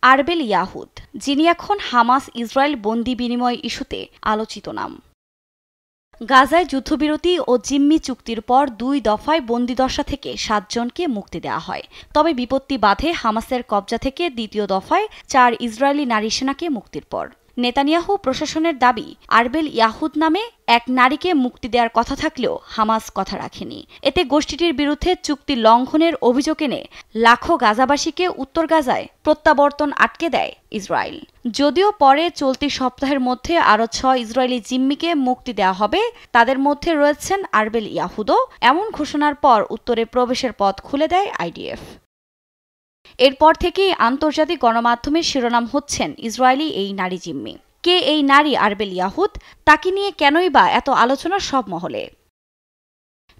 আরবেল ইয়াহুদ, যিনি এখন Hamas Israel বন্দি বিনিময় ইস্যুতে আলোচিত নাম। গাজায় যুদ্ধবিরতি ও জিম্মি চুক্তির পর ২ দফায় বন্দিদশা থেকে ৭ জনকে মুক্তি দেওয়া হয়। তবে বিপত্তি বাধে হামাসের কবজা থেকে দ্বিতীয় দফায় ৪ ইসরায়েলি নারী সেনাকে মুক্তির পর। নেতানিয়াহু প্রশাসনের দাবি, আরবেল ইয়াহুদ নামে এক নারীকে মুক্তি দেওয়ার কথা থাকলেও হামাস কথা রাখেনি। এতে গোষ্ঠীটির বিরুদ্ধে চুক্তি লঙ্ঘনের অভিযোগ এনে লাখো গাজাবাসীকে উত্তর গাজায় প্রত্যাবর্তন আটকে দেয় ইসরায়েল। যদিও পরে চলতি সপ্তাহের মধ্যে আরও ৬ ইসরায়েলি জিম্মিকে মুক্তি দেওয়া হবে, তাদের মধ্যে রয়েছেন আরবেল ইয়াহুদও। এমন ঘোষণার পর উত্তরে প্রবেশের পথ খুলে দেয় আইডিএফ। এরপর থেকেই আন্তর্জাতিক গণমাধ্যমের শিরোনাম হচ্ছেন ইসরায়েলি এই নারী জিম্মি। কে এই নারী আরবেল ইয়াহুদ? তাকে নিয়ে কেনই বা এত আলোচনা সব মহলে?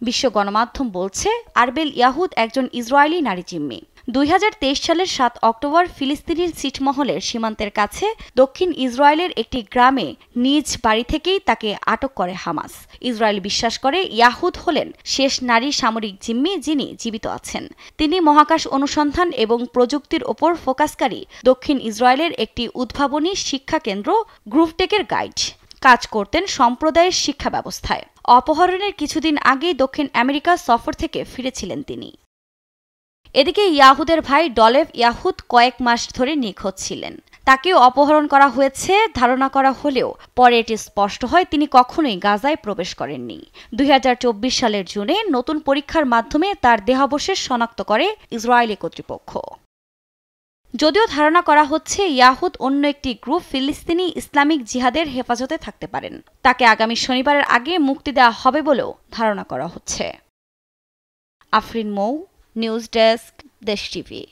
বিশ্ব গণমাধ্যম বলছে, আরবেল ইয়াহুদ একজন ইসরায়েলি নারী জিম্মি। ২০২৩ সালের ৭ অক্টোবর ফিলিস্তিনি ছিটমহলের সীমান্তের কাছে দক্ষিণ ইসরায়েলের একটি গ্রামে নিজ বাড়ি থেকেই তাকে আটক করে হামাস। ইসরায়েল বিশ্বাস করে ইয়াহুদ হলেন শেষ নারী সামরিক জিম্মি যিনি জীবিত আছেন। তিনি মহাকাশ অনুসন্ধান এবং প্রযুক্তির ওপর ফোকাসকারী দক্ষিণ ইসরায়েলের একটি উদ্ভাবনী শিক্ষা কেন্দ্র গ্রুভটেকের গাইড। কাজ করতেন সম্প্রদায়ের শিক্ষা ব্যবস্থায়। অপহরণের কিছুদিন আগেই দক্ষিণ আমেরিকা সফর থেকে ফিরেছিলেন তিনি। এদিকে ইয়াহুদের ভাই ডলেভ ইয়াহুদ কয়েক মাস ধরে নিখোঁজ ছিলেন। তাকেও অপহরণ করা হয়েছে ধারণা করা হলেও পরে এটি স্পষ্ট হয় তিনি কখনোই গাজায় প্রবেশ করেননি। ২০২৪ সালের জুনে নতুন পরীক্ষার মাধ্যমে তার দেহাবশেষ শনাক্ত করে ইসরায়েলি কর্তৃপক্ষ। যদিও ধারণা করা হচ্ছে ইয়াহুদ অন্য একটি গ্রুপ ফিলিস্তিনি ইসলামিক জিহাদের হেফাজতে থাকতে পারেন। তাকে আগামী শনিবারের আগে মুক্তি দেওয়া হবে বলেও ধারণা করা হচ্ছে। আফরিন মৌ, নিউজ ডেস্ক, দেশ টিভি।